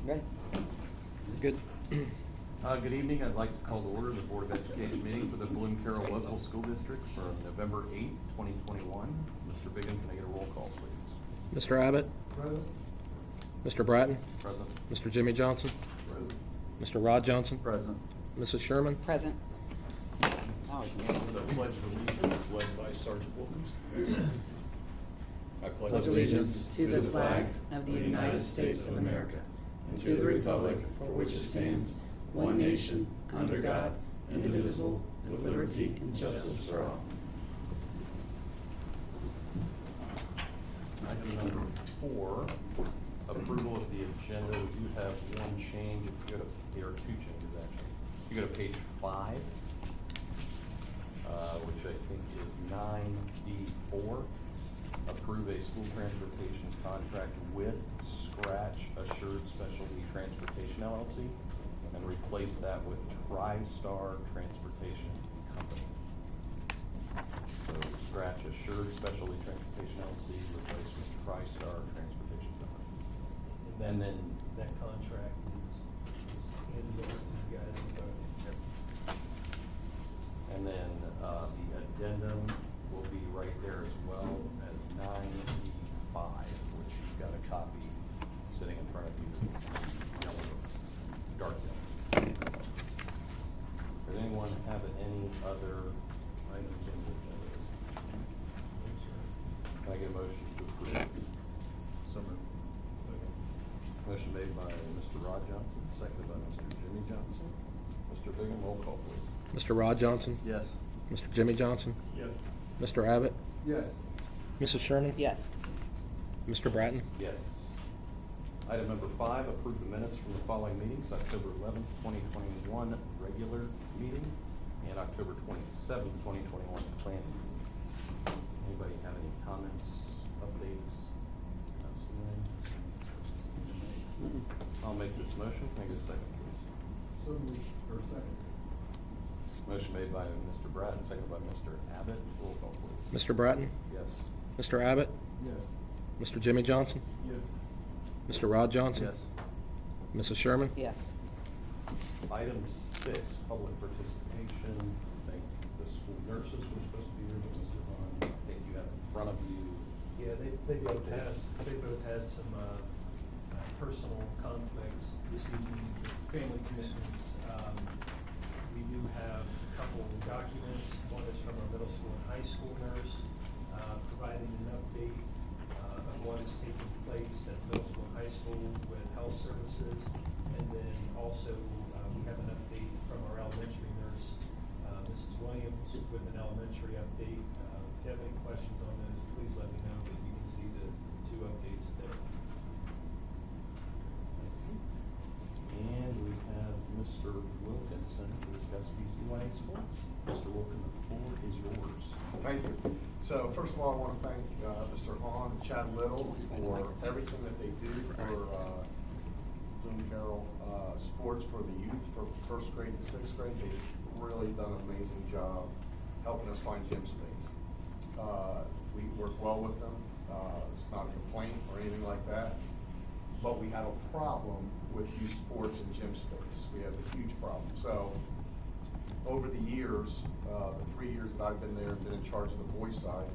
Right. Good. Good evening. I'd like to call to order the Board of Education meeting for the Bloom Carroll Local School District for November 8th, 2021. Mr. Biggin, can I get a roll call, please? Mr. Abbott? Present. Mr. Bratton? Present. Mr. Jimmy Johnson? Present. Mr. Rod Johnson? Present. Mrs. Sherman? Present. Oh, yeah. The Pledge of Allegiance led by Sergeant Wilkins. I Pledge allegiance to the flag of the United States of America and to the republic for which it stands, one nation, under God, indivisible, with liberty and justice for all. Item number 4, approval of the agenda. We do have one change. If you go to, there are 2 changes actually. If you go to page 5, which I think is 9D4, approve a school transportation contract with Scratch Assured Specialty Transportation LLC and replace that with TriStar Transportation Company. So Scratch Assured Specialty Transportation LLC replaced with TriStar Transportation Company. And then that contract is handed over to you guys. And then the addendum will be right there as well as 9E5, which you've got a copy sitting in front of you, yellow, dark yellow. Does anyone have any other items on the agenda? Can I get a motion to approve? So moved. Motion made by Mr. Rod Johnson, seconded by Mr. Jimmy Johnson. Mr. Biggin, roll call, please. Mr. Rod Johnson? Yes. Mr. Jimmy Johnson? Yes. Mr. Abbott? Yes. Mrs. Sherman? Yes. Mr. Bratton? Yes. Item number 5, approve the minutes from the following meetings: October 11th, 2021, regular meeting, and October 27th, 2021, planning meeting. Anybody have any comments, updates, outstanding? I'll make this motion. Can I get a second, please? So moved. Or second. Motion made by Mr. Bratton, seconded by Mr. Abbott. Roll call, please. Mr. Bratton? Yes. Mr. Abbott? Yes. Mr. Jimmy Johnson? Yes. Mr. Rod Johnson? Yes. Mrs. Sherman? Yes. Item 6, public participation. I think the school nurses were supposed to be here, but Mr. Vaughn, I think you have in front of you. Yeah, they both had some personal conflicts this evening, family commitments. We do have a couple of documents. One is from our middle school and high school nurse, providing an update of what is taking place at middle school and high school with health services. And then also, we have an update from our elementary nurse, Mrs. Williams, with an elementary update. If you have any questions on those, please let me know, but you can see the 2 updates there. And we have Mr. Wilkinson to discuss BCYA sports. Mr. Wilkin, the floor is yours. Thank you. So first of all, I want to thank Mr. Hahn and Chad Little for everything that they do for Bloom Carroll sports for the youth, from 1st grade to 6th grade. They've really done an amazing job helping us find gym space. We work well with them. It's not a complaint or anything like that. But we have a problem with youth sports and gym space. We have a huge problem. So over the years, the 3 years that I've been there and been in charge of the boys side,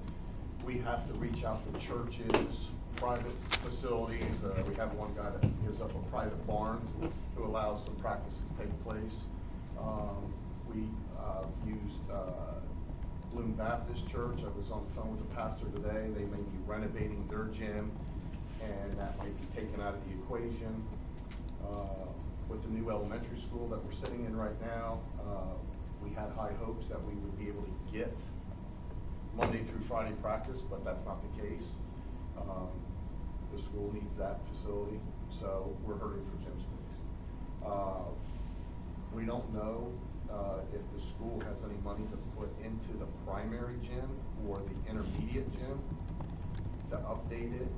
we have to reach out to churches, private facilities. We have one guy that gives up a private barn who allows some practices to take place. We used Bloom Baptist Church. I was on the phone with the pastor today. They may be renovating their gym, and that might be taken out of the equation. With the new elementary school that we're sitting in right now, we had high hopes that we would be able to get Monday through Friday practice, but that's not the case. The school needs that facility, so we're hurting for gym space. We don't know if the school has any money to put into the primary gym or the intermediate gym to update it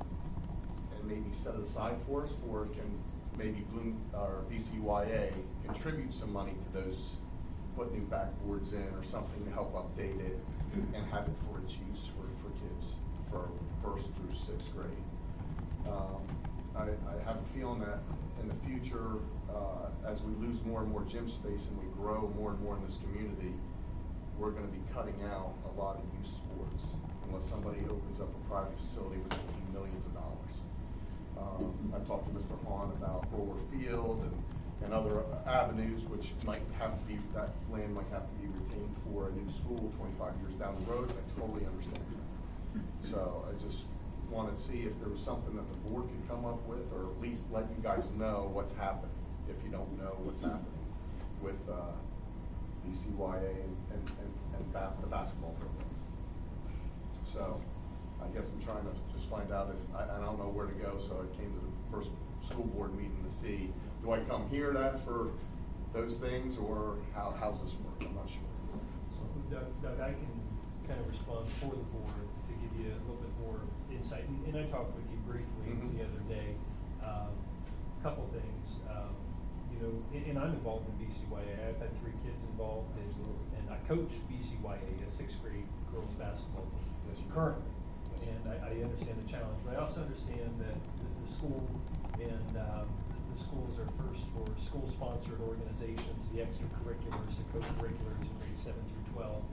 and maybe set it aside for us, or can maybe Bloom or BCYA contribute some money to those, put new backboards in or something to help update it and have it for its use for kids for 1st through 6th grade. I have a feeling that in the future, as we lose more and more gym space and we grow more and more in this community, we're gonna be cutting out a lot of youth sports unless somebody opens up a private facility, which will be millions of dollars. I talked to Mr. Hahn about Roller Field and other avenues, which might have to be, that land might have to be retained for a new school 25 years down the road. I totally understand that. So I just want to see if there was something that the board could come up with, or at least let you guys know what's happening, if you don't know what's happening with BCYA and the basketball program. So I guess I'm trying to just find out if, I don't know where to go, so I came to the first school board meeting to see, do I come here to ask for those things, or how's this work? I'm not sure. So Doug, I can kind of respond for the board to give you a little bit more insight. And I talked with you briefly the other day. Couple things. You know, and I'm involved in BCYA. I've had 3 kids involved, and I coach BCYA, a 6th grade girls basketball team currently. And I understand the challenge, but I also understand that the school and the schools are first for school-sponsored organizations, the extracurriculars, the co-curriculars in grades 7 through 12,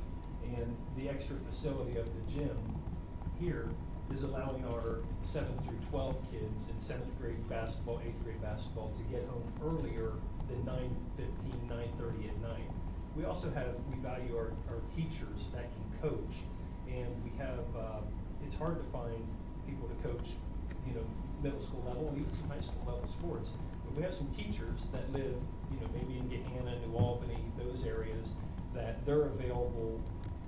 and the extra facility of the gym here is allowing our 7 through 12 kids in 7th grade basketball, 8th grade basketball to get home earlier than 9:15, 9:30 at night. We also we value our teachers that can coach, and we have, it's hard to find people to coach, you know, middle school level, even some high school level sports. But we have some teachers that live, you know, maybe in Gahanna, New Albany, those areas, that they're available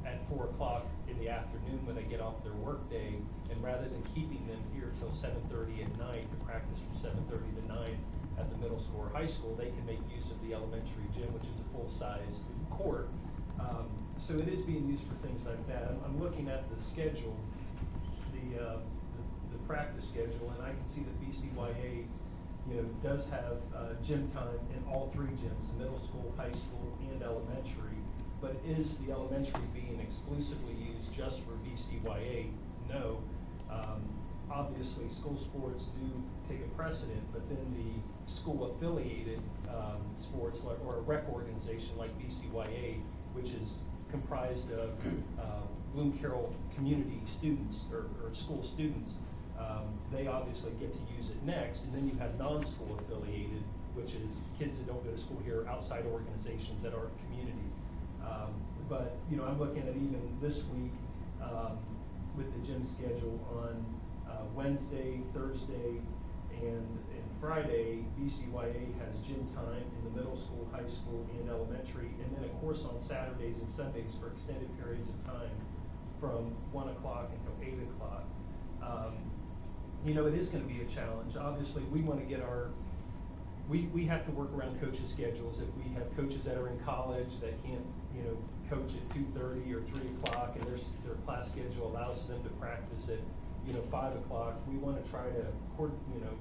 at 4 o'clock in the afternoon when they get off their work day, and rather than keeping them here till 7:30 at night to practice from 7:30 to 9 at the middle school or high school, they can make use of the elementary gym, which is a full-size court. So it is being used for things like that. I'm looking at the schedule, the practice schedule, and I can see that BCYA, you know, does have gym time in all 3 gyms, the middle school, high school, and elementary. But is the elementary being exclusively used just for BCYA? No. Obviously, school sports do take a precedent, but then the school-affiliated sports, or a rec organization like BCYA, which is comprised of Bloom Carroll community students or school students, they obviously get to use it next. And then you have non-school affiliated, which is kids that don't go to school here, outside organizations that are community. But, you know, I'm looking at even this week with the gym schedule on Wednesday, Thursday, and Friday. BCYA has gym time in the middle school, high school, and elementary, and then of course on Saturdays and Sundays for extended periods of time from 1 o'clock until 8 o'clock. You know, it is going to be a challenge. Obviously, we want to get we have to work around coaches' schedules. If we have coaches that are in college that can't, you know, coach at 2:30 or 3 o'clock, and their class schedule allows them to practice at, you know, 5 o'clock, we want to try to, you know,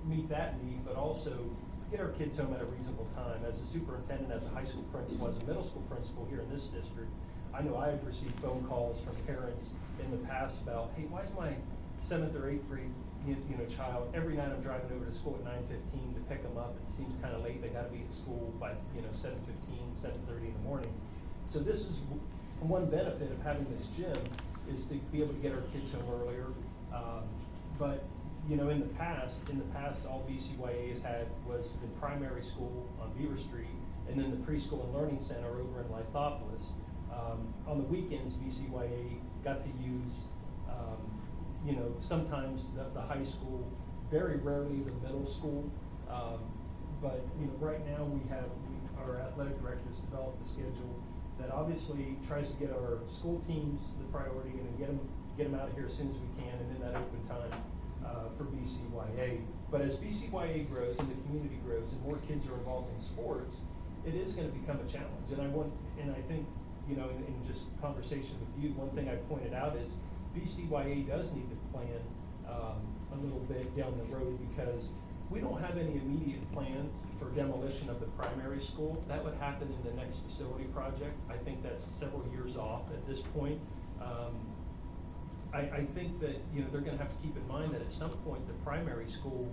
meet that need, but also get our kids home at a reasonable time. As a superintendent, as a high school principal, as a middle school principal here in this district, I know I have received phone calls from parents in the past about, hey, why is my 7th or 8th grade child, every night I'm driving over to school at 9:15 to pick them up, it seems kind of late, they got to be at school by, you know, 7:15, 7:30 in the morning. So this is one benefit of having this gym, is to be able to get our kids home earlier. But, you know, in the past, all BCYA has had was the primary school on Beaver Street, and then the preschool and learning center over in Lithopolis. On the weekends, BCYA got to use, you know, sometimes the high school, very rarely the middle school. But, you know, right now our athletic directors developed a schedule that obviously tries to get our school teams the priority and get them out of here as soon as we can, and then that open time for BCYA. But as BCYA grows and the community grows and more kids are involved in sports, it is going to become a challenge. And I think, you know, in just conversation with you, one thing I pointed out is BCYA does need to plan a little bit down the road, because we don't have any immediate plans for demolition of the primary school. That would happen in the next facility project. I think that's several years off at this point. I think that, you know, they're gonna have to keep in mind that at some point, the primary school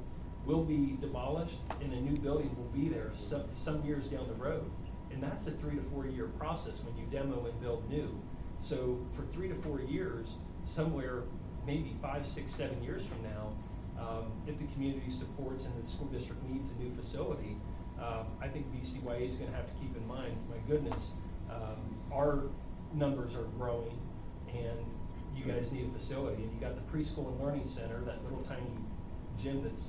will be demolished and a new building will be there some years down the road. And that's a 3 to 4 year process when you demo and build new. So for 3 to 4 years, somewhere, maybe 5, 6, 7 years from now, if the community supports and the school district needs a new facility, I think BCYA is gonna have to keep in mind, my goodness, our numbers are growing and you guys need a facility, and you got the preschool and learning center, that little tiny gym that's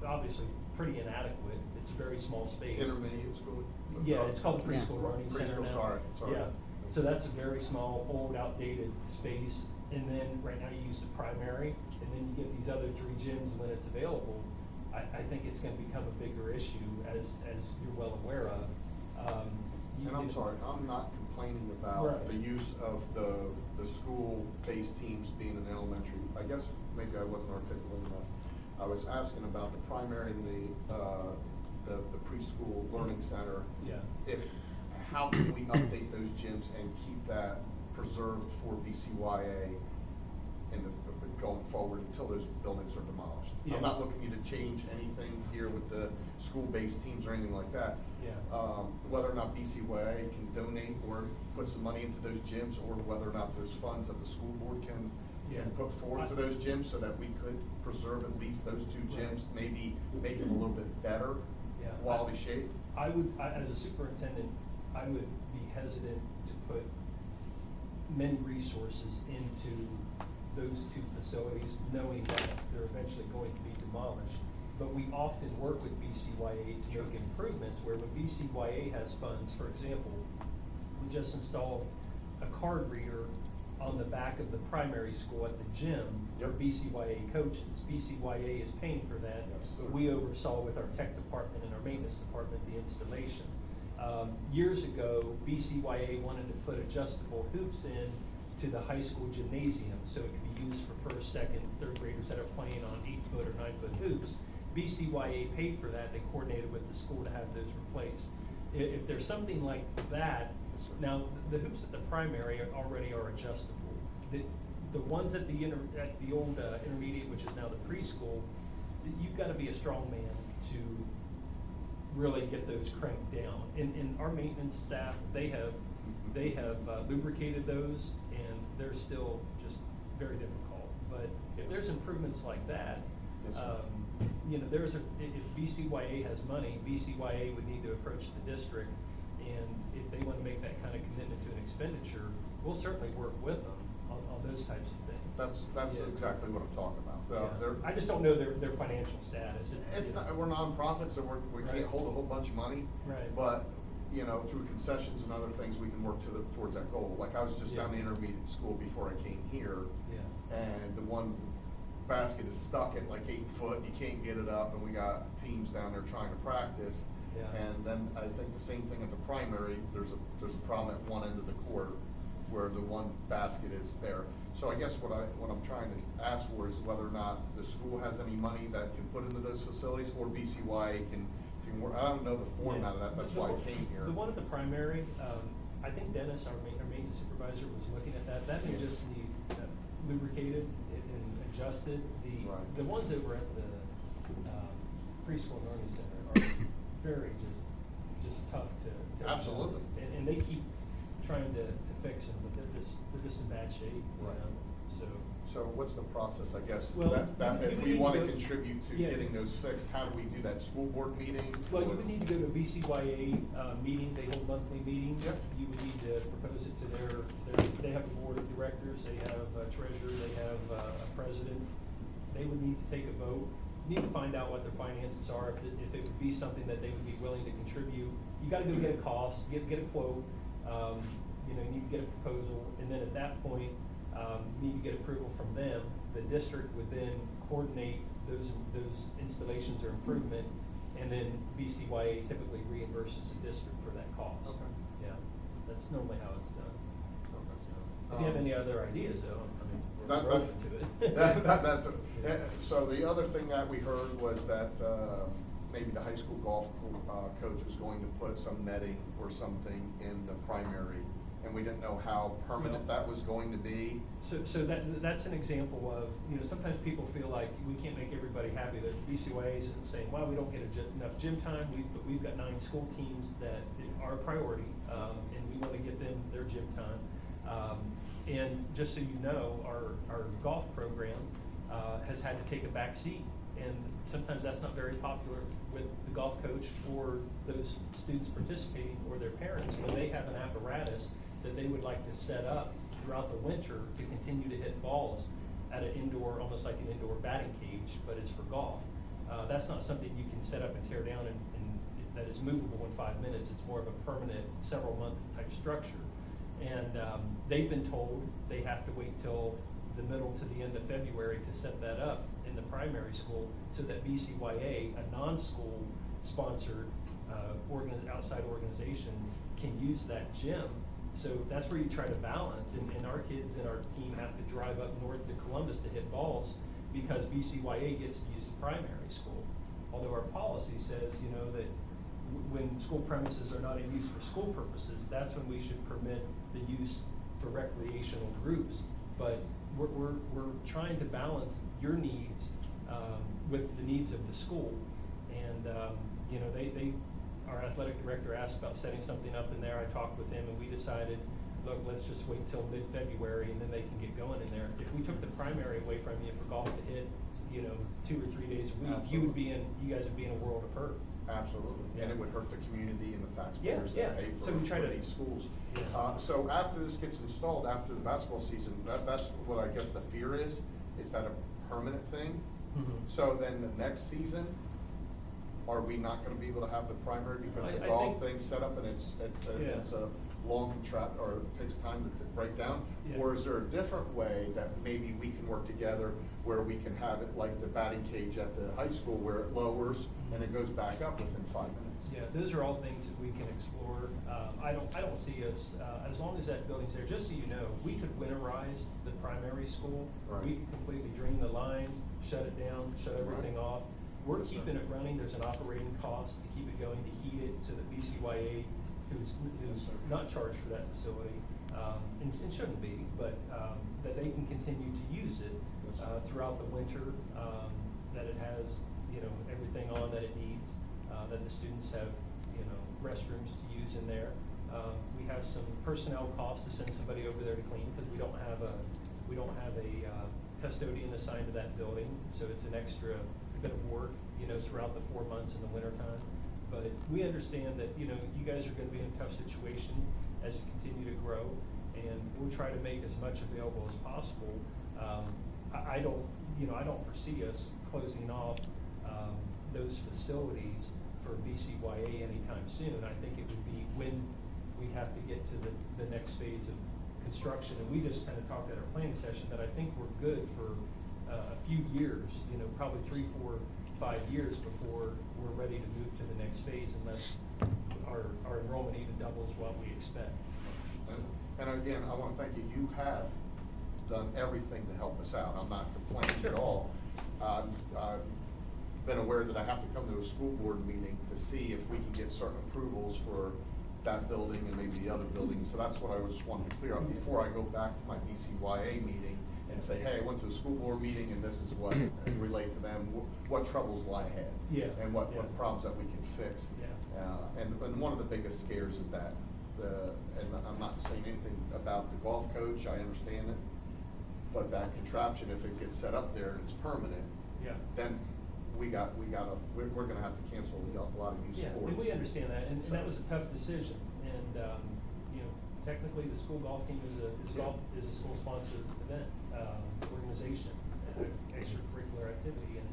obviously pretty inadequate. It's a very small space. Intermediate school? Yeah, it's called the Yeah. preschool learning center Preschool, now. sorry. Yeah, so that's a very small, old, outdated space. And then right now you use the primary, and then you get these other 3 gyms when it's available. I think it's gonna become a bigger issue, as you're well aware of. You And I'm get- sorry, I'm not complaining about Right. the use of the school-based teams being in elementary. I guess maybe I wasn't articulate enough. I was asking about the primary and the preschool learning center. Yeah. How can we update those gyms and keep that preserved for BCYA in the going forward until those buildings are demolished? Yeah. I'm not looking you to change anything here with the school-based teams or anything like that. Yeah. Whether or not BCYA can donate or put some money into those gyms, or whether or not those funds that the school board can put forth to those gyms so that we could preserve at least those 2 gyms, maybe make them a little bit better Yeah. quality shape. As a superintendent, I would be hesitant to put many resources into those 2 facilities, knowing that they're eventually going to be demolished. But we often work with BCYA to make improvements, where when BCYA has funds, for example, we just installed a card reader on the back of the primary school at the gym for Yep. BCYA coaches. BCYA is paying for that, Yes. but we oversaw with our tech department and our maintenance department the installation. Years ago, BCYA wanted to put adjustable hoops in to the high school gymnasium, so it could be used for 1st, 2nd, 3rd graders that are playing on 8-foot or 9-foot hoops. BCYA paid for that, they coordinated with the school to have those replaced. If there's something like that, now, the hoops at the primary already are adjustable. The ones at the old intermediate, which is now the preschool, you've gotta be a strong man to really get those cranked down. And our maintenance staff, they have lubricated those, and they're still just very difficult. But if there's improvements like that, Yes, sir. you know, if BCYA has money, BCYA would need to approach the district, and if they wanna make that kind of commitment to an expenditure, we'll certainly work with them on those types of things. That's Yeah. exactly what I'm talking about. Yeah. I just don't know their financial status. It's not, we're nonprofits, so we Right. can't hold a whole bunch of money. Right. But, you know, through concessions and other things, we can work towards that goal. Like, I was just down the Yeah. intermediate school before I came here. Yeah. And the one basket is stuck at like 8 foot, you can't get it up, and we got teams down there trying to practice. Yeah. And then I think the same thing at the primary, there's a problem at one end of the court where the one basket is there. So I guess what I'm trying to ask for is whether or not the school has any money that can put into those facilities, or BCYA can work. I don't know the format of that, that's why I came here. The one at the primary, I think Dennis, our maintenance supervisor, was looking at that. That may just need lubricated and adjusted. Right. The ones over at the preschool learning center are very just tough to. Absolutely. And they keep trying to fix them, but they're just in bad shape, you Right. know, so. So what's the process, I guess, Well, that you if would we need want to to go- contribute to yeah. getting those fixed, how do we do that? School board meeting? Well, you Or- would need to go to a BCYA meeting, they hold monthly meetings. Yep. You would need to propose it to they have a board of directors, they have a treasurer, they have a president. They would need to take a vote, need to find out what their finances are, if it would be something that they would be willing to contribute. You gotta go get a cost, get a quote, you know, you need to get a proposal, and then at that point, you need to get approval from them. The district would then coordinate those installations or improvement, and then BCYA typically reimburses the district for that cost. Okay. Yeah, that's normally how it's done. Okay. If you have any other ideas, though, I mean, we're That- open to it. That's, so the other thing that we heard was that, maybe the high school golf coach was going to put some netting or something in the primary and we didn't know how permanent that was going to be. So that's an example of, you know, sometimes people feel like we can't make everybody happy. The BCYA isn't saying, well, we don't get enough gym time, but we've got 9 school teams that are a priority, and we want to get them their gym time. And just so you know, our golf program has had to take a back seat, and sometimes that's not very popular with the golf coach or those students participating or their parents when they have an apparatus that they would like to set up throughout the winter to continue to hit balls at an indoor, almost like an indoor batting cage, but it's for golf. That's not something you can set up and tear down and that is movable in 5 minutes. It's more of a permanent, several-month type structure. And they've been told they have to wait till the middle to the end of February to set that up in the primary school so that BCYA, a non-school sponsored outside organization, can use that gym. So that's where you try to balance, and our kids and our team have to drive up north to Columbus to hit balls because BCYA gets to use the primary school. Although our policy says, you know, that when school premises are not in use for school purposes, that's when we should permit the use for recreational groups. But we're trying to balance your needs with the needs of the school. And, you know, our athletic director asked about setting something up in there. I talked with him and we decided, look, let's just wait till mid-February and then they can get going in there. If we took the primary away from you for golf to hit, you know, 2 or 3 days a week, you guys would be in a world of hurt. Absolutely, and it would hurt the community and the taxpayers Yeah, that pay yeah. So we try for to- these schools. Yeah. So after this gets installed, after the basketball season, that's what I guess the fear is that a permanent thing? Mhm. So then the next season, are we not gonna be able to have the primary because the I golf think- thing's set up and it's Yeah. a long contract, or it takes time to break down? Yeah. Or is there a different way that maybe we can work together where we can have it like the batting cage at the high school where it lowers and it goes back up within 5 minutes? Yeah, those are all things that we can explore. I don't see us, as long as that building's there, just so you know, we could winterize the primary school. Right. We could completely drain the lines, shut it down, shut everything Right. off. We're Yes, sir. keeping it running. There's an operating cost to keep it going, to heat it, so that BCYA, who's Yes, sir. not charged for that facility, and shouldn't be, but that they can continue to use it Yes, sir. throughout the winter, that it has, you know, everything on that it needs, that the students have, you know, restrooms to use in there. We have some personnel costs to send somebody over there to clean, because we don't have a custodian assigned to that building, so it's an extra bit of work, you know, throughout the 4 months in the winter time. But we understand that, you know, you guys are gonna be in a tough situation as you continue to grow, and we'll try to make as much available as possible. I don't foresee us closing off those facilities for BCYA anytime soon. I think it would be when we have to get to the next phase of construction. And we just kind of talked at our planning session that I think we're good for a few years, you know, probably 3, 4, 5 years before we're ready to move to the next phase, unless our enrollment even doubles what we expect. And again, I wanna thank you, you have done everything to help us out, I'm not complaining at all. I've been aware that I have to come to a school board meeting to see if we can get certain approvals for that building and maybe the other buildings, so that's what I was just wanting to clear up before I go back to my BCYA meeting and say, hey, I went to a school board meeting and this is what, and relate to them, what troubles lie ahead. Yeah. And what Yeah. problems that we can fix. Yeah. And one of the biggest scares is that and I'm not saying anything about the golf coach, I understand it, but that contraption, if it gets set up there and it's permanent, Yeah. then we're gonna have to cancel a lot of youth Yeah, sports. and we understand that, and So- that was a tough decision, and, you know, technically, the school golf team is a school-sponsored event, organization, extracurricular activity, and,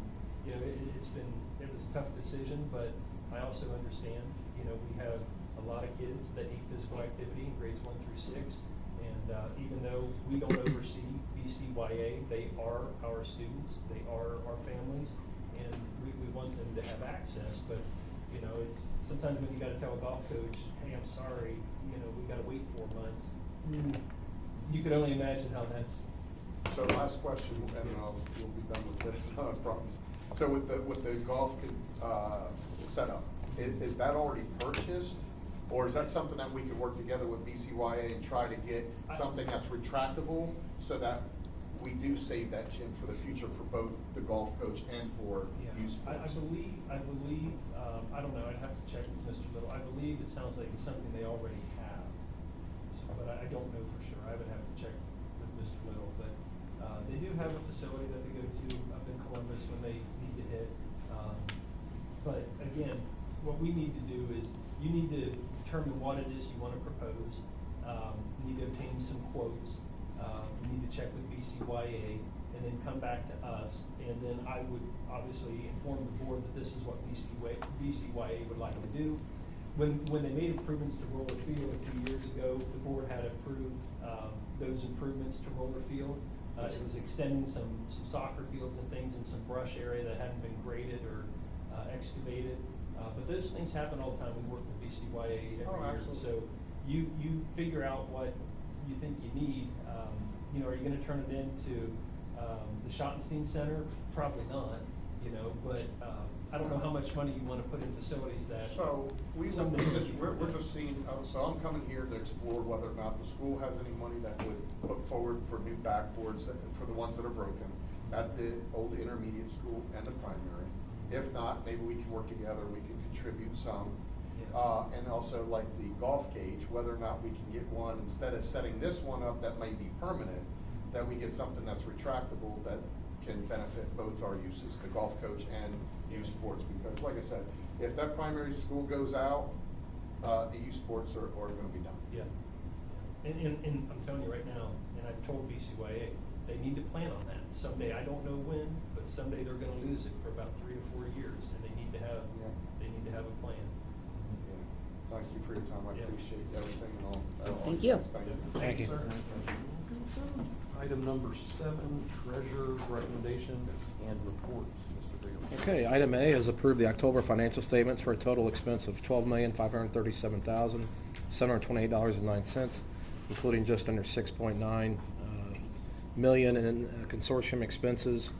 you know, it was a tough decision, but I also understand, you know, we have a lot of kids that need physical activity in grades 1 through 6, and, even though we don't oversee BCYA, they are our students, they are our families, and we want them to have access, but, you know, it's, sometimes when you gotta tell a golf coach, hey, I'm sorry, you know, we gotta wait 4 months, you can only imagine how that's. So last question, and then we'll be done with this, I promise. So with the golf setup, is that already purchased? Or is that something that we could work together with BCYA and try to get something that's retractable so that we do save that gym for the future for both the golf coach and for Yeah, youth I sports? believe, I don't know, I'd have to check with Mr. Little. I believe it sounds like it's something they already have. So, but I don't know for sure. I would have to check with Mr. Little, but, they do have a facility that they go to up in Columbus when they need to hit. But again, what we need to do is, you need to determine what it is you wanna propose. You need to obtain some quotes. You need to check with BCYA and then come back to us. And then I would obviously inform the board that this is what BCYA would like to do. When they made improvements to Roller Field a few years ago, the board had approved, those improvements to Roller Field. It was extending some soccer fields and things in some brush area that hadn't been graded or excavated. But those things happen all the time. We work with BCYA every Oh, year. absolutely. So you figure out what you think you need. You know, are you gonna turn it into the Schottenstein Center? Probably not, you know, but I don't know how much money you wanna put in facilities that. So we would Someday- just, we're just seeing, so I'm coming here to explore whether or not the school has any money that would put forward for new backboards for the ones that are broken at the old intermediate school and the primary. If not, maybe we can work together, we can contribute some. Yeah. And also like the golf cage, whether or not we can get one, instead of setting this one up that may be permanent, that we get something that's retractable that can benefit both our uses, the golf coach and youth sports. Because like I said, if that primary school goes out, the youth sports are gonna be done. Yeah. And I'm telling you right now, and I've told BCYA, they need to plan on that. Someday, I don't know when, but someday they're gonna lose it for about 3 to 4 years, and they need to have a plan. Yeah. Thank you for your time, I Yeah. appreciate everything and all. Thank you. Thank you. Sir. Item number 7, treasurer's recommendations and reports, Mr. Freeman. Okay, item A is approve the October financial statements for a total expense of $12,537,728.09, including just under $6.9 million in consortium expenses.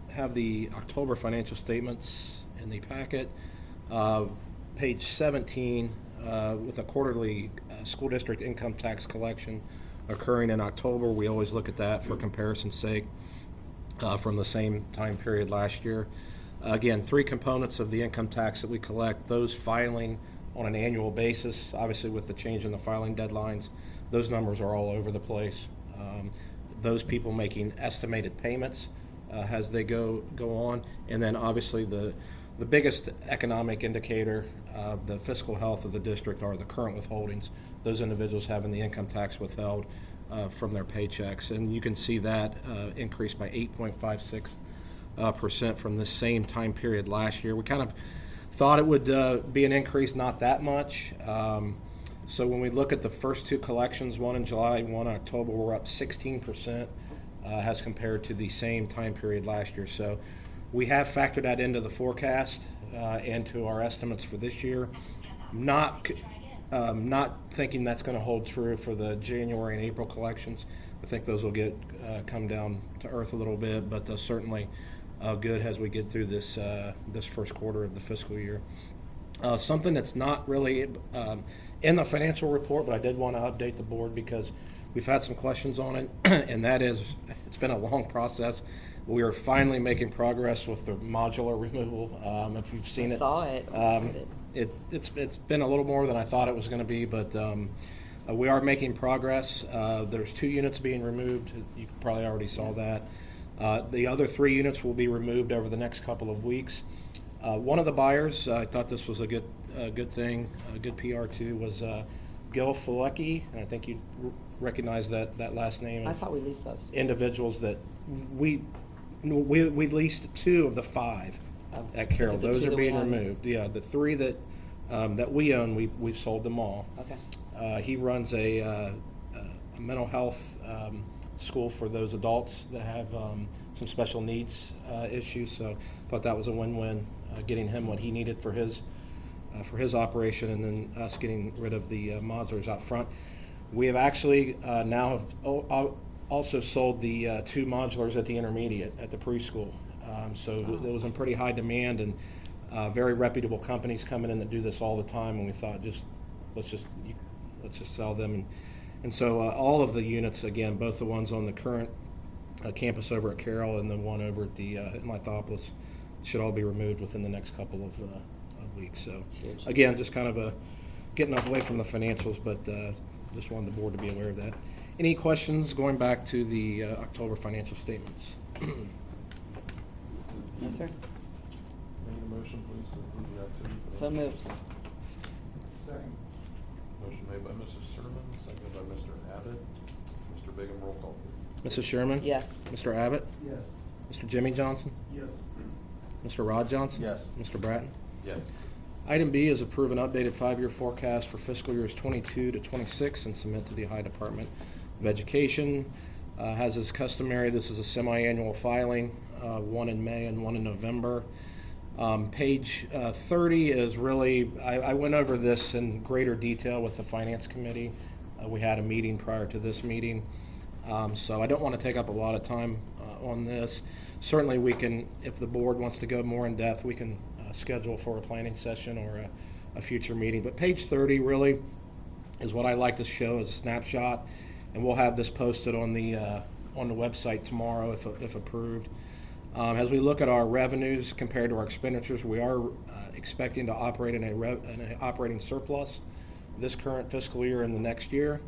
Have the October financial statements in the packet. Page 17, with a quarterly school district income tax collection occurring in October. We always look at that for comparison's sake from the same time period last year. Again, 3 components of the income tax that we collect, those filing on an annual basis. Obviously, with the change in the filing deadlines, those numbers are all over the place. Those people making estimated payments as they go on, and then obviously the biggest economic indicator of the fiscal health of the district are the current withholdings. Those individuals having the income tax withheld from their paychecks, and you can see that increased by 8.56% from the same time period last year. We kind of thought it would be an increase, not that much. So when we look at the first 2 collections, one in July, one in October, we're up 16% as compared to the same time period last year. So we have factored that into the forecast and to our estimates for this year. Not thinking that's going to hold true for the January and April collections. I think those will get come down to earth a little bit, but certainly good as we get through this first quarter of the fiscal year. Something that's not really in the financial report, but I did want to update the board because we've had some questions on it, and that is, it's been a long process. We are finally making progress with the modular removal. If you've seen it. I saw it. I'm excited. It's been a little more than I thought it was going to be, but we are making progress. There's 2 units being removed. You probably already saw that. The other 3 units will be removed over the next couple of weeks. One of the buyers, I thought this was a good thing, a good PR too, was Gil Fulecki, and I think you recognize that last name. I thought we leased those. Individuals that we leased 2 of the 5 at Carroll. Is it the Those 2 are that we being own? removed. Yeah, the 3 that we own, we've sold them all. Okay. He runs a mental health school for those adults that have some special needs issues. So I thought that was a win-win, getting him what he needed for his operation, and then us getting rid of the modulars out front. We have actually now have also sold the 2 modulars at the intermediate at the preschool. So it was in pretty high demand, and Very reputable companies coming in that do this all the time, and we thought let's just sell them. And so all of the units, again, both the ones on the current campus over at Carroll and the one over at the in Lithopolis, should all be removed within the next couple of weeks. So again, just kind of getting away from the financials, but just wanted the board to be aware of that. Any questions going back to the October financial statements? No, sir. Need a motion, please, to approve the activity? So moved. Second. Motion made by Mrs. Sherman, seconded by Mr. Abbott. Mr. Bigham, roll call, please. Mrs. Sherman? Yes. Mr. Abbott? Yes. Mr. Jimmy Johnson? Yes. Mr. Rod Johnson? Yes. Mr. Bratton? Yes. Item B is approve an updated 5-year forecast for fiscal years 22 to 26 and submit to the Ohio Department of Education. As is customary, this is a semi-annual filing, one in May and one in November. Page 30 is really, I went over this in greater detail with the Finance Committee. We had a meeting prior to this meeting. So I don't want to take up a lot of time on this. Certainly we can, if the board wants to go more in depth, we can schedule for a planning session or a future meeting. But page 30 really is what I like to show as a snapshot, and we'll have this posted on the website tomorrow if approved. As we look at our revenues compared to our expenditures, we are expecting to operate in an operating surplus this current fiscal year and the next year.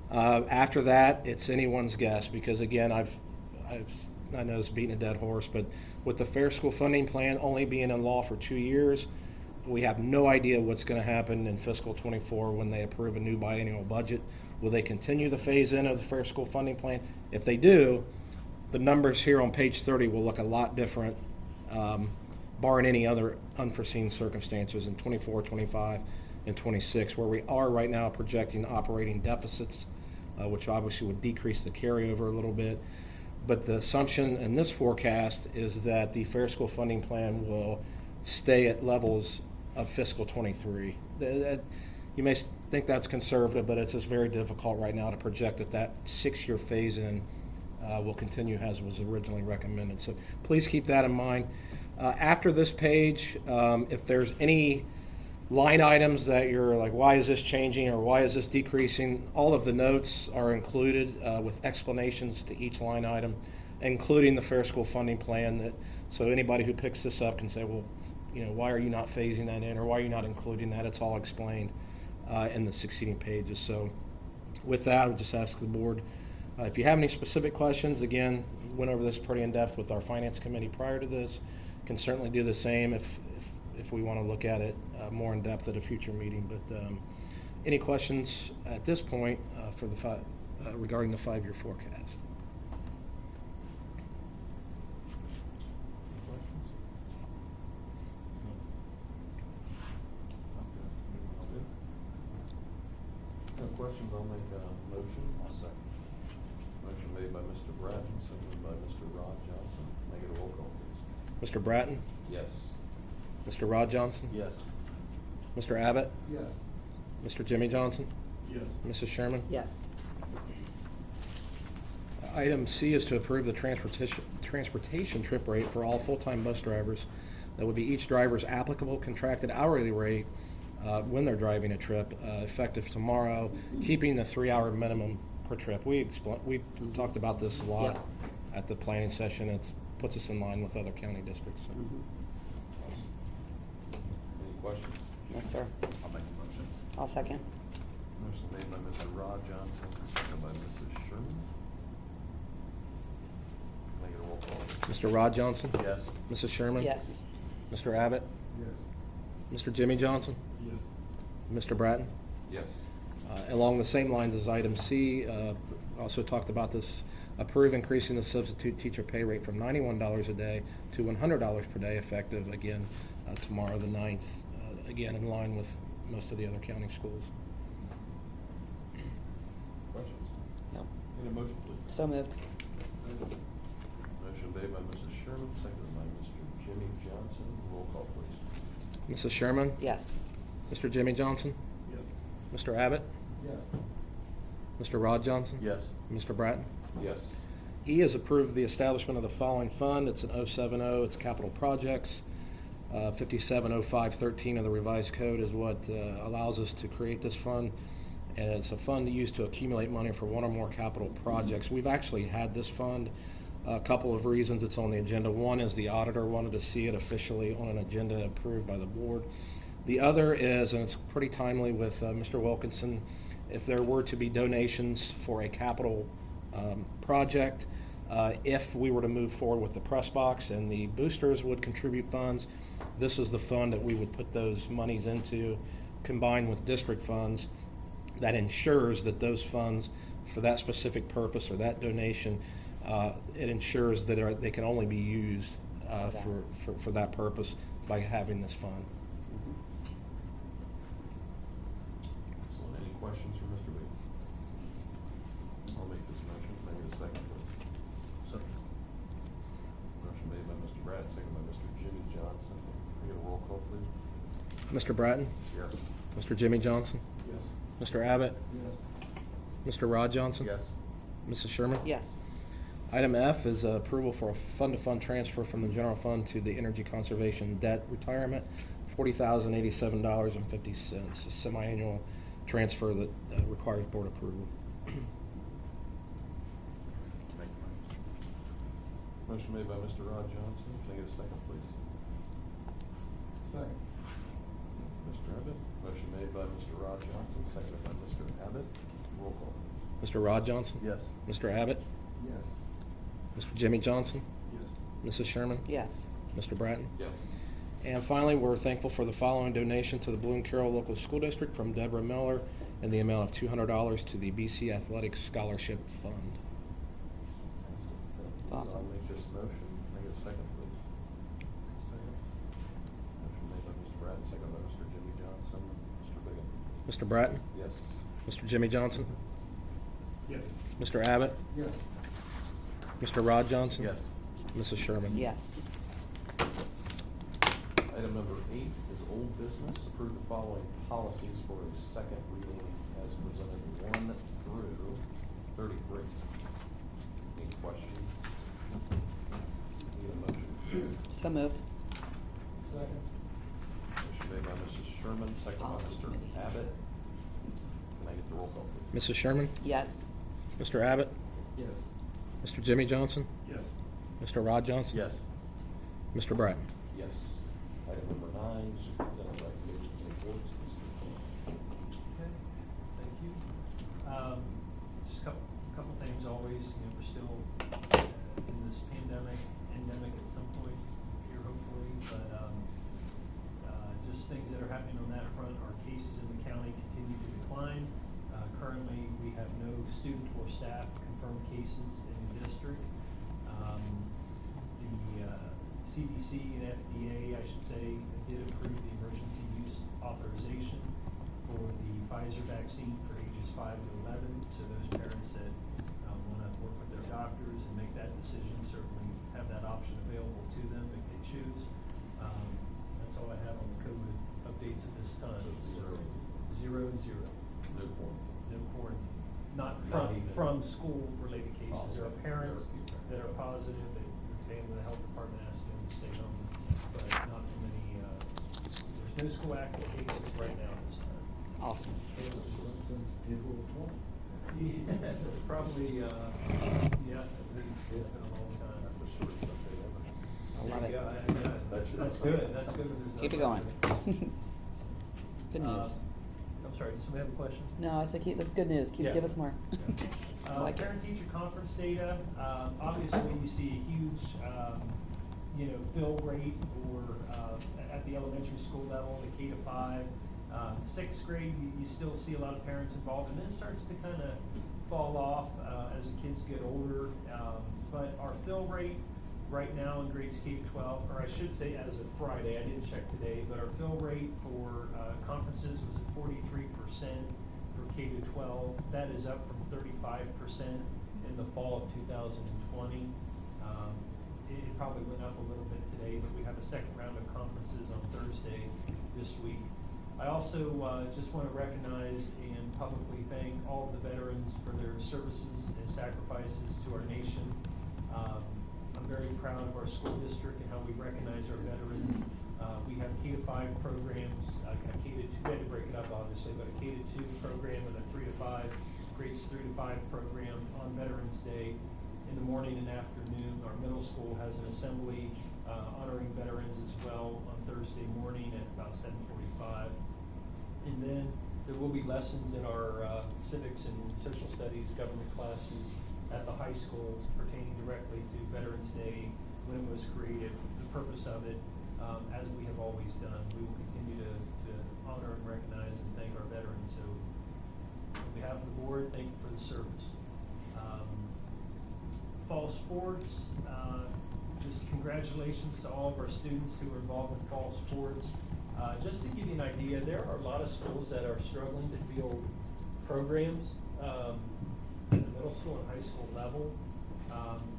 After that, it's anyone's guess, because again, I know it's beating a dead horse, but with the Fair School Funding Plan only being in law for 2 years, we have no idea what's going to happen in fiscal 24 when they approve a new biennial budget. Will they continue the phase-in of the Fair School Funding Plan? If they do, the numbers here on page 30 will look a lot different, barring any other unforeseen circumstances in 24, 25, and 26, where we are right now projecting operating deficits, which obviously would decrease the carryover a little bit. But the assumption in this forecast is that the Fair School Funding Plan will stay at levels of fiscal 23. You may think that's conservative, but it's just very difficult right now to project that 6-year phase-in will continue as was originally recommended. So please keep that in mind. After this page, if there's any line items that you're like, why is this changing or why is this decreasing, all of the notes are included with explanations to each line item, including the Fair School Funding Plan. So anybody who picks this up can say, well, why are you not phasing that in, or why are you not including that? It's all explained in the succeeding pages. So with that, I would just ask the board, if you have any specific questions, again, went over this pretty in depth with our Finance Committee prior to this, can certainly do the same if we want to look at it more in depth at a future meeting. But any questions at this point for regarding the 5-year forecast? No questions, I'll make a motion. I'll second. Motion made by Mr. Bratton, seconded by Mr. Rod Johnson. Make it a roll call, please. Mr. Bratton? Yes. Mr. Rod Johnson? Yes. Mr. Abbott? Yes. Mr. Jimmy Johnson? Yes. Mrs. Sherman? Yes. Item C is to approve the transportation trip rate for all full-time bus drivers. That would be each driver's applicable contracted hourly rate when they're driving a trip, effective tomorrow, keeping the 3-hour minimum per trip. We talked about this a lot at the planning session. It puts us in line with other county districts. So. Any questions? No, sir. I'll make the motion. I'll second. Motion made by Mr. Rod Johnson, seconded by Mrs. Sherman. Make it a roll call. Mr. Rod Johnson? Yes. Mrs. Sherman? Yes. Mr. Abbott? Yes. Mr. Jimmy Johnson? Yes. Mr. Bratton? Yes. Along the same lines as item C, also talked about this, approve increasing the substitute teacher pay rate from $91 a day to $100 per day, effective again tomorrow the 9th, again in line with most of the other county schools. Questions? No. Need a motion, please? So moved. Motion made by Mrs. Sherman, seconded by Mr. Jimmy Johnson. Roll call, please. Mrs. Sherman? Yes. Mr. Jimmy Johnson? Yes. Mr. Abbott? Yes. Mr. Rod Johnson? Yes. Mr. Bratton? Yes. E is approved the establishment of the following fund. It's an 070, it's capital projects. 570513 of the revised code is what allows us to create this fund. And it's a fund used to accumulate money for one or more capital projects. We've actually had this fund. A couple of reasons it's on the agenda. One is the auditor wanted to see it officially on an agenda approved by the board. The other is, and it's pretty timely with Mr. Wilkinson, if there were to be donations for a capital project, if we were to move forward with the press box and the boosters would contribute funds, this is the fund that we would put those monies into, combined with district funds, that ensures that those funds for that specific purpose or that donation, it ensures that they can only be used for that purpose by having this fund. Excellent. Any questions for Mr. B? I'll make this motion. Can I get a second, please? Second. Motion made by Mr. Bratton, second by Mr. Jimmy Johnson. Can we get a roll call, please? Mr. Bratton? Yes. Mr. Jimmy Johnson? Yes. Mr. Abbott? Yes. Mr. Rod Johnson? Yes. Mrs. Sherman? Yes. Item F is approval for a fund-to-fund transfer from the general fund to the energy conservation debt retirement, $40,087.50, a semi-annual transfer that requires board approval. Motion made by Mr. Rod Johnson. Can I get a second, please? Second. Mr. Abbott. Motion made by Mr. Rod Johnson, seconded by Mr. Abbott. Roll call. Mr. Rod Johnson? Yes. Mr. Abbott? Yes. Mr. Jimmy Johnson? Yes. Mrs. Sherman? Yes. Mr. Bratton? Yes. And finally, we're thankful for the following donation to the Bloom Carroll Local School District from Deborah Miller in the amount of $200 to the BC Athletics Scholarship Fund. That's awesome. I'll make this motion. Can I get a second, please? Second. Motion made by Mr. Bratton, seconded by Mr. Jimmy Johnson. Mr. Biggin? Mr. Bratton? Yes. Mr. Jimmy Johnson? Yes. Mr. Abbott? Yes. Mr. Rod Johnson? Yes. Mrs. Sherman? Yes. Item number 8 is old business. Approve the following policies for a second reading as presented 1 through 33. Any questions? Need a motion? So moved. Second. Motion made by Mrs. Sherman, seconded by Policy Mr. committee. Abbott. Can I get the roll call, please? Mrs. Sherman? Yes. Mr. Abbott? Yes. Mr. Jimmy Johnson? Yes. Mr. Rod Johnson? Yes. Mr. Bratton? Yes. Item number 9, superintendent recommendations and reports. Okay, thank you. Just a couple things always, we're still in this endemic at some point here hopefully, but just things that are happening on that front. Our cases in the county continue to decline. Currently, we have no student or staff confirmed cases in the district. The CDC and FDA, I should say, did approve the emergency use authorization for the Pfizer vaccine for ages 5 to 11. So those parents that want to work with their doctors and make that decision certainly have that option available to them if they choose. That's all I have on the COVID updates at this time. So 0 and 0. No point. No quarantine. Not Not even- from school-related cases. Oh, There are okay. parents Okay. that are positive, that the family, the health department asks them to stay home, but not from any, there's no school active cases right now at this time. Awesome. Since April of 20. Probably, yeah, at least, it's been a long time. That's the shortest update ever. I love it. That's good, that's good when there's Keep it nothing. going. Good news. I'm sorry, did somebody have a question? No, I said that's good news. Yeah. Give us more. I like it. Parent-teacher conference data, obviously you see a huge, fill rate or, at the elementary school level, the K to 5. 6th grade, you still see a lot of parents involved, and then it starts to kind of fall off, as the kids get older. But our fill rate right now in grades K to 12, or I should say as of Friday, I didn't check today, but our fill rate for, conferences was at 43% for K to 12. That is up from 35% in the fall of 2020. It probably went up a little bit today, but we have a second round of conferences on Thursday this week. I also just want to recognize and publicly thank all of the veterans for their services and sacrifices to our nation. I'm very proud of our school district and how we recognize our veterans. programs, a K-2, we had to break it up obviously, but a K-2 program and a 3 to 5, grades 3 to 5 program on Veterans Day in the morning and afternoon. Our middle school has an assembly honoring veterans as well on Thursday morning at about 7:45. And then there will be lessons in our civics and social studies government classes at the high school pertaining directly to Veterans Day, when it was created, the purpose of it, as we have always done. We will continue to honor and recognize and thank our veterans. So on behalf of the board, thank you for the service. Fall sports, just congratulations to all of our students who are involved in fall sports. Just to give you an idea, there are a lot of schools that are struggling to field programs at the middle school and high school level.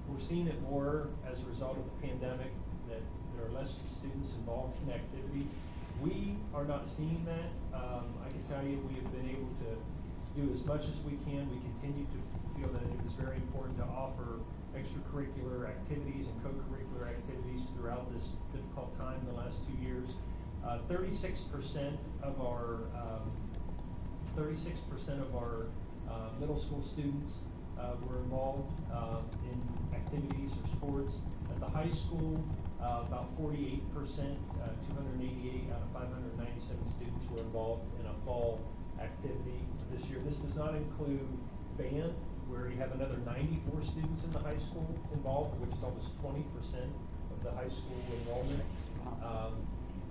We're seeing it more as a result of the pandemic, that there are less students involved in activities. We are not seeing that. I can tell you we have been able to do as much as we can. We continue to feel that it is very important to offer extracurricular activities and co-curricular activities throughout this difficult time in the last 2 years. 36% of our middle school students were involved in activities or sports. At the high school, about 48%, 288 out of 597 students were involved in a fall activity this year. This does not include band, where you have another 94 students in the high school involved, which is almost 20% of the high school enrollment.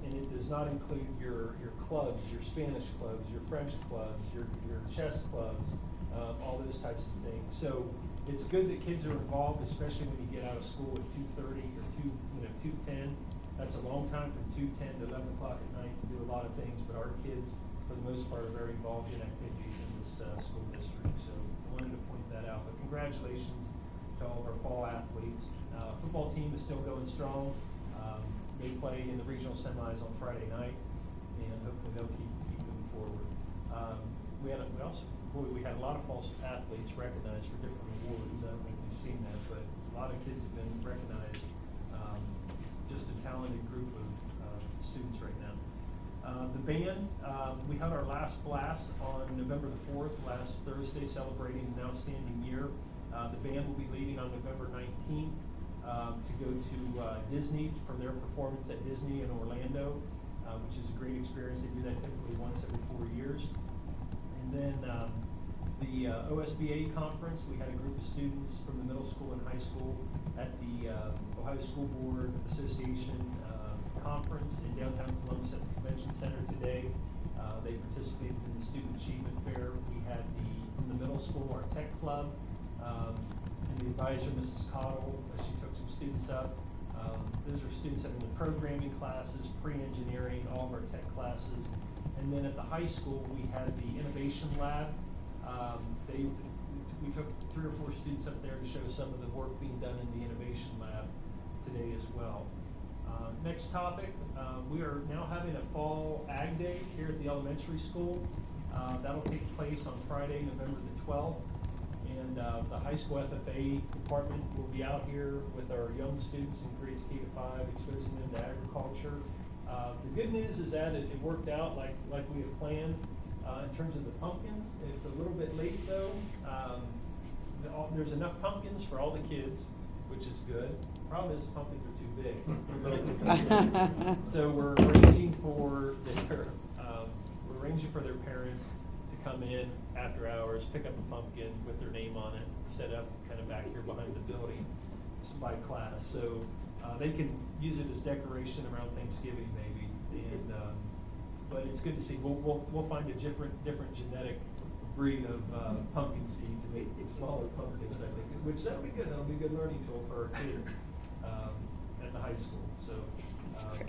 And it does not include your clubs, your Spanish clubs, your French clubs, your chess clubs, all those types of things. So it's good that kids are involved, especially when you get out of school at 2:30 or 2:10. That's a long time from 2:10 to 11 o'clock at night to do a lot of things, but our kids, for the most part, are very involved in activities in this school district. So I wanted to point that out. But congratulations to all of our fall athletes. Football team is still going strong. They play in the regional semis on Friday night, and hopefully they'll keep moving forward. We had a lot of fall athletes recognized for different awards. I don't think you've seen that, but a lot of kids have been recognized. Just a talented group of students right now. The band, we had our last blast on November the 4th, last Thursday, celebrating an outstanding year. The band will be leaving on November 19th. To go to Disney for their performance at Disney in Orlando, which is a great experience. They do that typically once every 4 years. And then the OSBA conference, we had a group of students from the middle school and high school at the Ohio School Board Association conference in downtown Columbus at the Convention Center today. They participated in the Student Achievement Fair. We had from the middle school, our tech club, and the advisor, Mrs. Cottle, she took some students up. Those are students that are in the programming classes, pre-engineering, all of our tech classes. And then at the high school, we had the Innovation Lab. We took 3 or 4 students up there to show some of the work being done in the Innovation Lab today as well. Next topic, we are now having a fall Ag Day here at the elementary school. That'll take place on Friday, November the 12th. And the high school FFA department will be out here with our young students in grades K to 5, exposing them to agriculture. The good news is that it worked out like we had planned in terms of the pumpkins. It's a little bit late though. There's enough pumpkins for all the kids, which is good. Problem is pumpkins are too big for little kids. So we're arranging for their parents to come in after hours, pick up a pumpkin with their name on it, set up kind of back here behind the building by class. So they can use it as decoration around Thanksgiving maybe. And but it's good to see. We'll find a different genetic breed of pumpkin seed to make smaller pumpkins, I think, which that'll be good. That'll be a good learning tool for our kids at the high school. So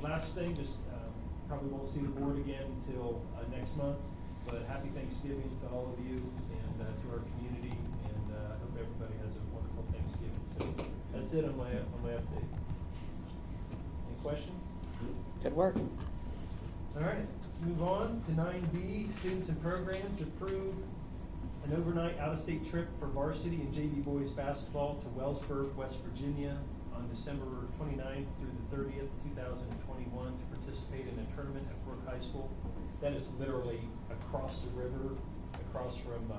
last thing, just probably won't see the board again until next month. But happy Thanksgiving to all of you and to our community, and I hope everybody has a wonderful Thanksgiving. So that's it on my update. Any questions? Good work. All right, let's move on to 9B, students and programs. Approve an overnight out-of-state trip for varsity and JV boys basketball to Wellsburg, West Virginia on December 29th through the 30th, 2021 to participate in a tournament of high school. That is literally across the river, across from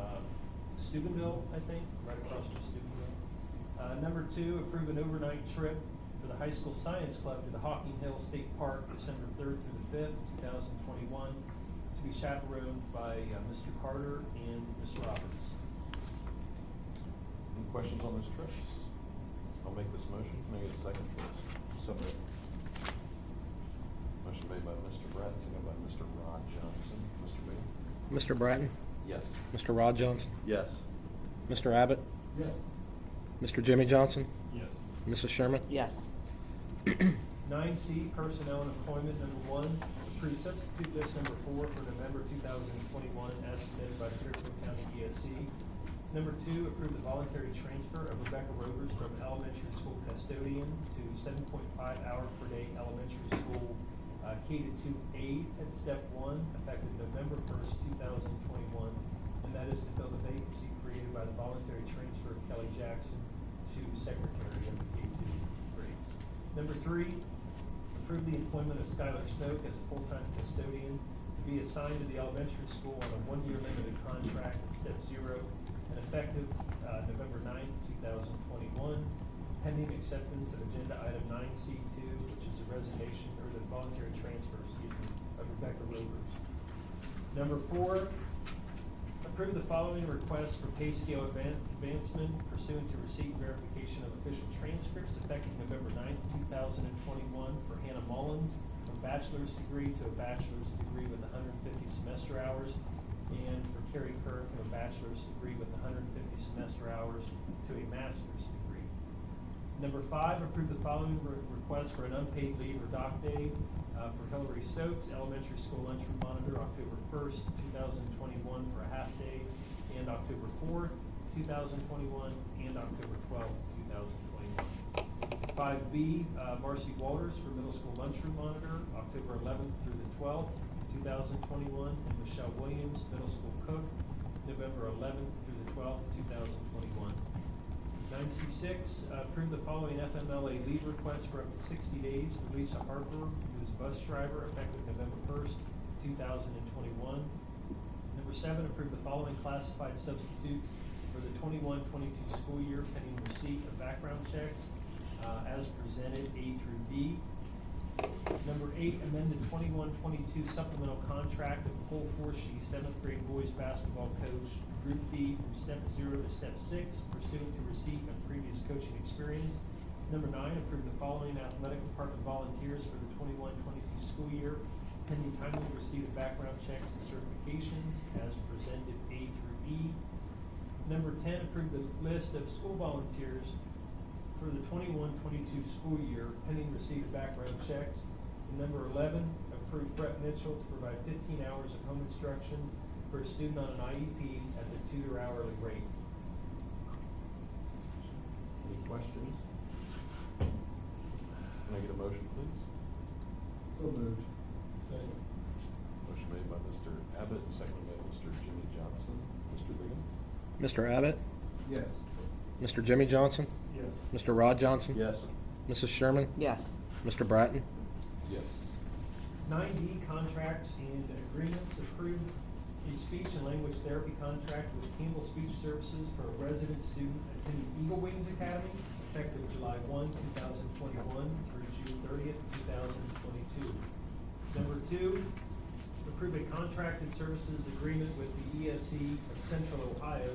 Steubenville, I think, right across from Steubenville. Number 2, approve an overnight trip for the high school science club to the Hocking Hill State Park, December 3rd through the 5th, 2021, to be chaperoned by Mr. Carter and Ms. Roberts. Any questions on those trips? I'll make this motion. Can I get a second, please? So moved. Motion made by Mr. Brett, seconded by Mr. Rod Johnson. Mr. Bailey? Mr. Bratton? Yes. Mr. Rod Johnson? Yes. Mr. Abbott? Yes. Mr. Jimmy Johnson? Yes. Mrs. Sherman? Yes. 9C, personnel and employment. Number 1, approve substitute list number 4 for November 2021 as submitted by Fairfield County ESC. Number 2, approve the voluntary transfer of Rebecca Rovers from elementary school custodian to 7.5 hour per day elementary school K-2 aide at step 1, effective November 1st, 2021. And that is to fill the vacancy created by the voluntary transfer of Kelly Jackson to secretary of the K-2 grades. Number 3, approve the employment of Skylar Snoke as a full-time custodian to be assigned to the elementary school on a 1-year limited contract at step 0 and effective November 9th, 2021, pending acceptance of agenda item 9C2, which is the resignation or the voluntary transfer, of Rebecca Rovers. Number 4, approve the following requests for pay scale advancement pursuant to receipt and verification of official transcripts effective November 9th, 2021 for Hannah Mullins from bachelor's degree to a bachelor's degree with 150 semester hours, and for Carrie Kerr from a bachelor's degree with 150 semester hours to a master's degree. Number 5, approve the following request for an unpaid leave or dock day for Hillary Stokes, elementary school lunchroom monitor, October 1st, 2021 for a half day, and October 4th, 2021, and October 12th, 2021. 5B, Marcy Walters for middle school lunchroom monitor, October 11th through the 12th, 2021, and Michelle Williams, middle school cook, November 11th through the 12th, 2021. 9C6, approve the following FMLA leave request for up to 60 days for Lisa Harper, who is a bus driver, effective November 1st, 2021. Number 7, approve the following classified substitutes for the 21-22 school year pending receipt of background checks as presented A through D. Number 8, amend the 21-22 supplemental contract of Cole Forshee, 7th grade boys basketball coach, Group B, from step 0 to step 6, pursuant to receipt of previous coaching experience. Number 9, approve the following athletic department volunteers for the 21-22 school year, pending timely receipt of background checks and certifications as presented A through E. Number 10, approve the list of school volunteers for the 21-22 school year, pending receipt of background checks. And number 11, approve Brett Mitchell to provide 15 hours of home instruction for a student on an IEP at the tutor hourly rate. Any questions? Can I get a motion, please? So moved. Second. Motion made by Mr. Abbott, seconded by Mr. Jimmy Johnson. Mr. Bingham? Mr. Abbott? Yes. Mr. Jimmy Johnson? Yes. Mr. Rod Johnson? Yes. Mrs. Sherman? Yes. Mr. Bratton? Yes. 9D, contracts and agreements. Approve a speech and language therapy contract with Campbell Speech Services for a resident student attending Eagle Wings Academy, effective July 1, 2021 through June 30th, 2022. Number 2, approve a contracted services agreement with the ESC of Central Ohio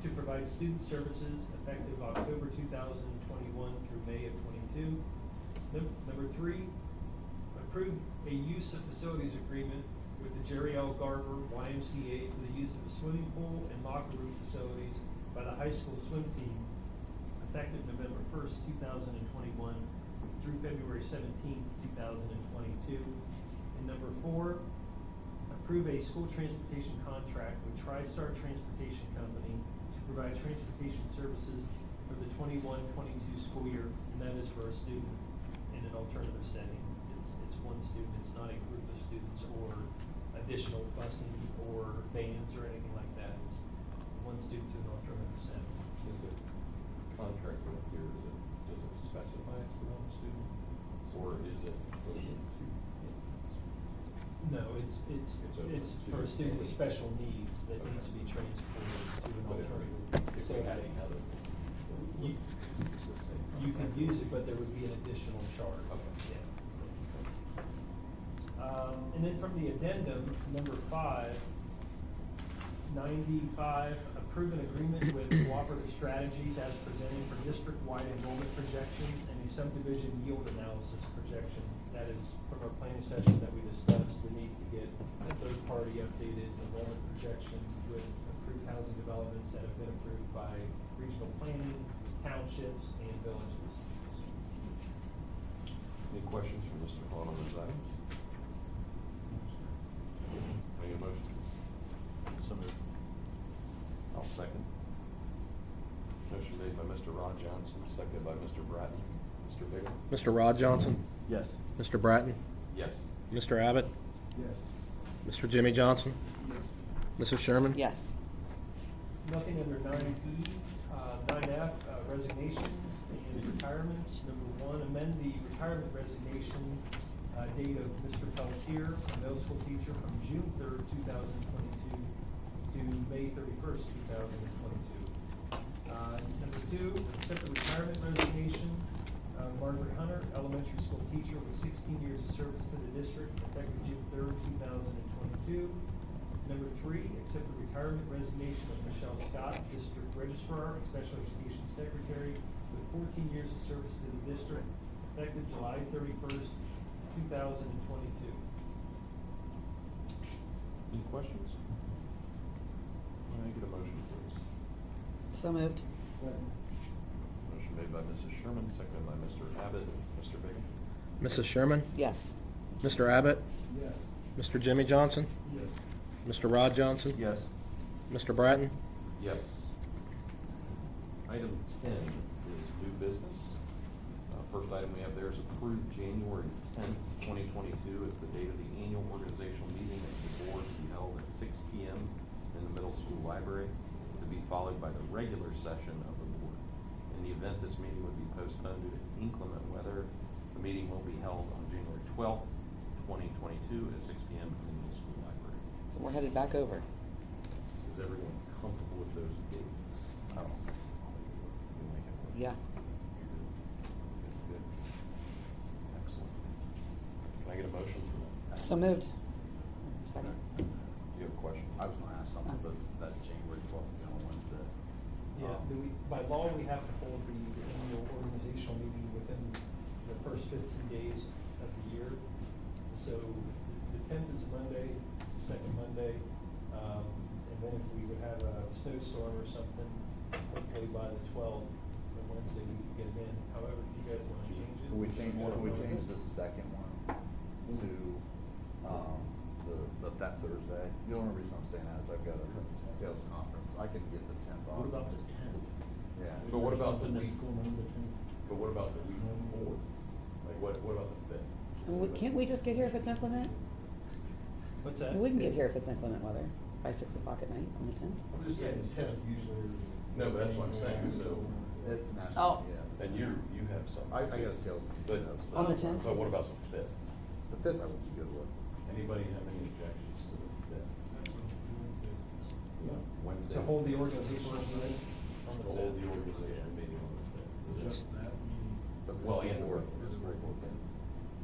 to provide student services effective October 2021 through May of 22. Number 3, approve a use of facilities agreement with the Jerry L. Garber YMCA for the use of the swimming pool and locker room facilities by the high school swim team, effective November 1st, 2021 through February 17th, 2022. And number 4, approve a school transportation contract with TriStar Transportation Company to provide transportation services for the 21-22 school year, and that is for a student in an alternative setting. It's one student, it's not a group of students or additional busing or bands or anything like that. It's one student to an alternative setting. Is the contract right here, does it specify it's for one student? Or is it for the two? No, it's for a student with special needs that needs to be transported to an alternative If we had facility. another. You could use it, but there would be an additional charge. Okay. Yeah. And then from the addendum, number 5, 95, approve an agreement with Cooperative Strategies as presented for district-wide enrollment projections and a subdivision yield analysis projection. That is from our planning session that we discussed, the need to get a third-party updated enrollment projection with approved housing developments that have been approved by regional planning, townships, and villages. Any questions for Mr. Hahn on those items? Any motion? So moved. I'll second. Motion made by Mr. Rod Johnson, seconded by Mr. Bratton. Mr. Bigham? Mr. Rod Johnson? Yes. Mr. Bratton? Yes. Mr. Abbott? Yes. Mr. Jimmy Johnson? Mrs. Sherman? Yes. Nothing under 9E. 9F, resignations and retirements. Number 1, amend the retirement resignation date of Mr. Pelletier, a middle school teacher, from June 3rd, 2022 to May 31st, 2022. Number 2, accept the retirement resignation of Margaret Hunter, elementary school teacher with 16 years of service to the district, effective June 3rd, 2022. Number 3, accept the retirement resignation of Michelle Scott, district registrar and special education secretary with 14 years of service to the district, effective July 31st, 2022. Any questions? Can I get a motion, please? So moved. Second. Motion made by Mrs. Sherman, seconded by Mr. Abbott. Mr. Bigham? Mrs. Sherman? Yes. Mr. Abbott? Yes. Mr. Jimmy Johnson? Yes. Mr. Rod Johnson? Yes. Mr. Bratton? Yes. Item 10 is new business. First item we have there is approved January 10th, 2022 as the date of the annual organizational meeting of the board to be held at 6 p.m. in the middle school library, to be followed by the regular session of the board. In the event this meeting would be postponed due to inclement weather, the meeting will be held on January 12th, 2022 at 6 p.m. in the middle school library. So we're headed back over. Is everyone comfortable with those dates? Oh. You'll make it work. Yeah. Good. Excellent. Can I get a motion for that? So moved. Second. Do you have a question? I was gonna ask something, but that January 12th will be on Wednesday. Yeah, by law, we have to hold the annual organizational meeting within the first 15 days of the year. So the 10th is Monday, it's the second Monday. And then if we would have a snowstorm or something, hopefully by the 12th, on Wednesday, we could get it in. However, if you guys want to change it. Can we change the second one to, that Thursday? The only reason I'm saying that is I've got a sales conference. I can get the 10th off. What about the 10th? Yeah. But what about the Something week? that's going on the 10th? But what about the week before? Like, what about the 5th? Can't we just get here if it's inclement? What's that? We can get here if it's inclement weather by 6 o'clock at night on the 10th. I'm just saying the 10th usually. No, but that's what I'm saying, so- It's Oh. national, yeah. And you have some. I got a sales meeting. But, On the 10th? but what about the 5th? The 5th I will be good with. Anybody have any objections to the 5th? Wednesday? To hold the organizational meeting on the To hold 5th. the organizational meeting on the 5th. Just that meeting. But the Well, school and the board- regular school board then.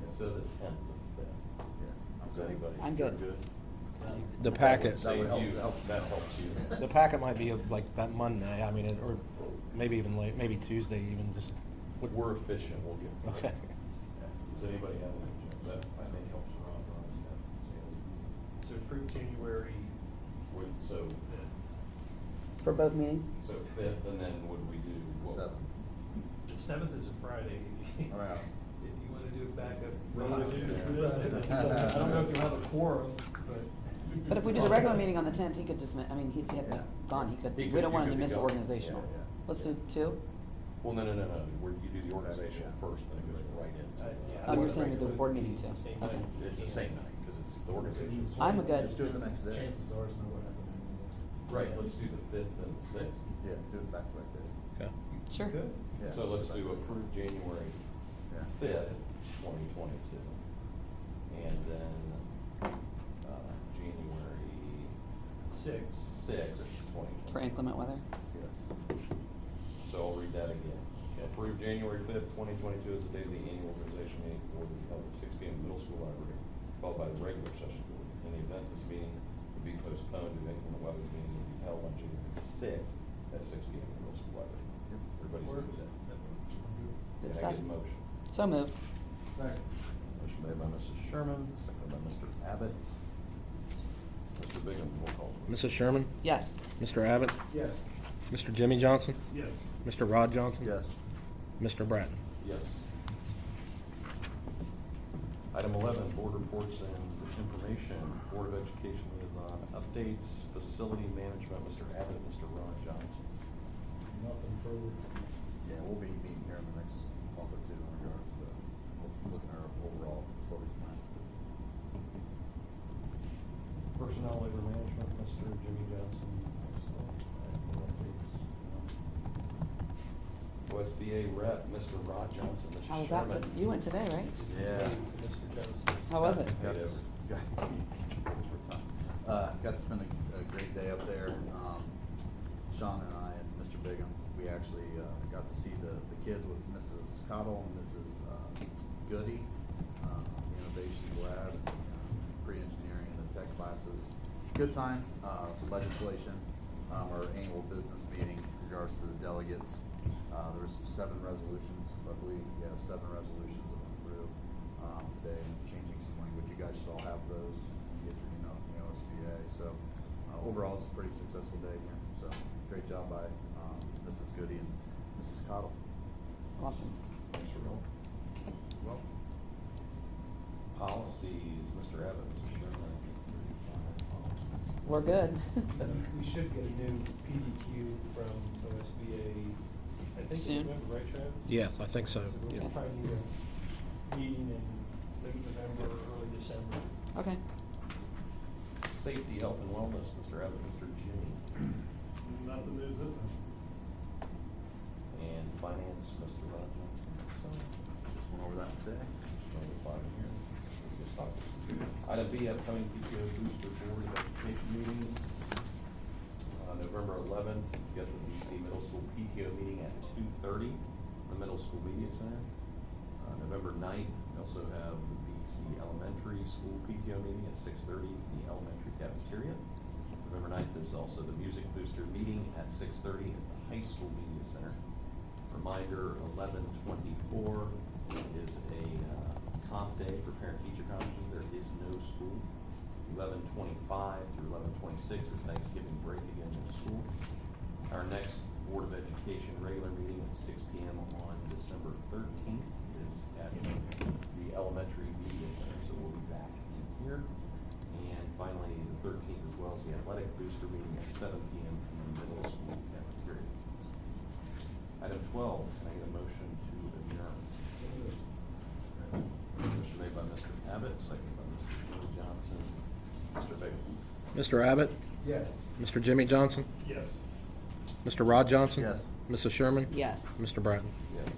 Instead of the 10th, the 5th. Yeah. Is anybody? I'm you're good. The That packet, would save That would you, help. that helps you. the packet might be like that Monday, I mean, or maybe even late, maybe Tuesday even, just. We're efficient, we'll get. through it. Okay. Yeah. Does anybody have any objections? That, I think, helps Ron, Ron's got sales. So approve January So, 5th. For both meetings? so 5th, and then would we do? what? 7th. The 7th is a Friday. All right. If you want to do it back up. Right. I don't know if you'll have a quorum, but. But if we do the regular meeting on the 10th, he could just, I mean, he'd have Yeah. gone, he could, He we could- don't you want him could to be miss the gone. organizational. Yeah, yeah. Let's do 2? Well, no, where you do the organizational first, then it goes right into. Yeah, Oh, I you're would saying we do the regular board meeting meetings too? the same Okay. night. It's the same night, because it's the organization. I'm a good. Just do it the next day. Chances are it's not what happened. Right, let's do the 5th and the 6th. Yeah, do it back to back days. Okay. Sure. Good. Yeah. So let's do approve January Yeah. 5th, 2022. And then 6th. 2020. For inclement weather. Yes. So I'll read that again. Approve January 5th, 2022 as the date of the annual organization meeting for the held at 6 p.m. middle school library, followed by the regular session board. In the event this meeting would be postponed due to inclement weather, the meeting will be held on January 6th at 6 p.m. in the middle school library. Everybody's good with that? Good Can I stuff. get a motion? So moved. Second. Motion made by Mrs. Sherman, seconded by Mr. Abbott. Mr. Bigham, roll call. Mrs. Sherman? Yes. Mr. Abbott? Yes. Mr. Jimmy Johnson? Yes. Mr. Rod Johnson? Yes. Mr. Bratton? Yes. Item 11, board reports and information. Board of Education liaison updates, facility management, Mr. Abbott, Mr. Ron Johnson. Nothing further. Yeah, we'll be meeting here in the next month or two in regards to looking at our overall facility plan. Personnel labor management, Mr. Jimmy Johnson. OSBA rep, Mr. Rod Johnson, Mrs. How was that? Sherman. You went today, right? Yeah. Mr. Johnson. How was it? Got to spend a great day up there. Sean and I and Mr. Bigham, we actually got to see the kids with Mrs. Cottle and Mrs. Goody, the Innovations Lab, and pre-engineering and the tech classes. Good time for legislation, our annual business meeting in regards to the delegates. There was 7 resolutions, I believe, 7 resolutions that went through today, and changing some language. You guys should all have those, get your email from the OSBA. So overall, it's a pretty successful day here. So great job by Mrs. Goody and Mrs. Cottle. Awesome. Thanks for going. Well, Policies, Mr. Abbott, Mr. Sherman. We're good. We should get a new PDQ from OSBA, I think Soon. in November, right, Trav? Yes, I think so. We'll Yeah. probably need a meeting in late November, early December. Okay. Safety, health, and wellness, Mr. Abbott, Mr. Jimmy. Nothing new, is it? And finance, Mr. Rod Johnson. just went over that today. Number 5 here. We just talked. Item B, upcoming PTO booster board of education meetings. November 11th, you got the BC Middle School PTO meeting at 2:30, the Middle School Media Center. November 9th, we also have the BC Elementary School PTO meeting at 6:30 in the elementary cafeteria. November 9th is also the Music Booster meeting at 6:30 at the High School Media Center. Reminder, 11/24 is a comp day for parent-teacher conferences. There is no school. 11/25 through 11/26 is Thanksgiving break again in school. Our next Board of Education regular meeting at 6 p.m. on December 13th is at the Elementary Media Center, so we'll be back in here. And finally, the 13th as well is the Athletic Booster meeting at 7 p.m. in the middle school cafeteria. Item 12, can I get a motion to adjourn? Motion made by Mr. Abbott, seconded by Mr. Jimmy Johnson. Mr. Baker. Mr. Abbott? Yes. Mr. Jimmy Johnson? Yes. Mr. Rod Johnson? Yes. Mrs. Sherman? Yes. Mr. Bratton? Yes.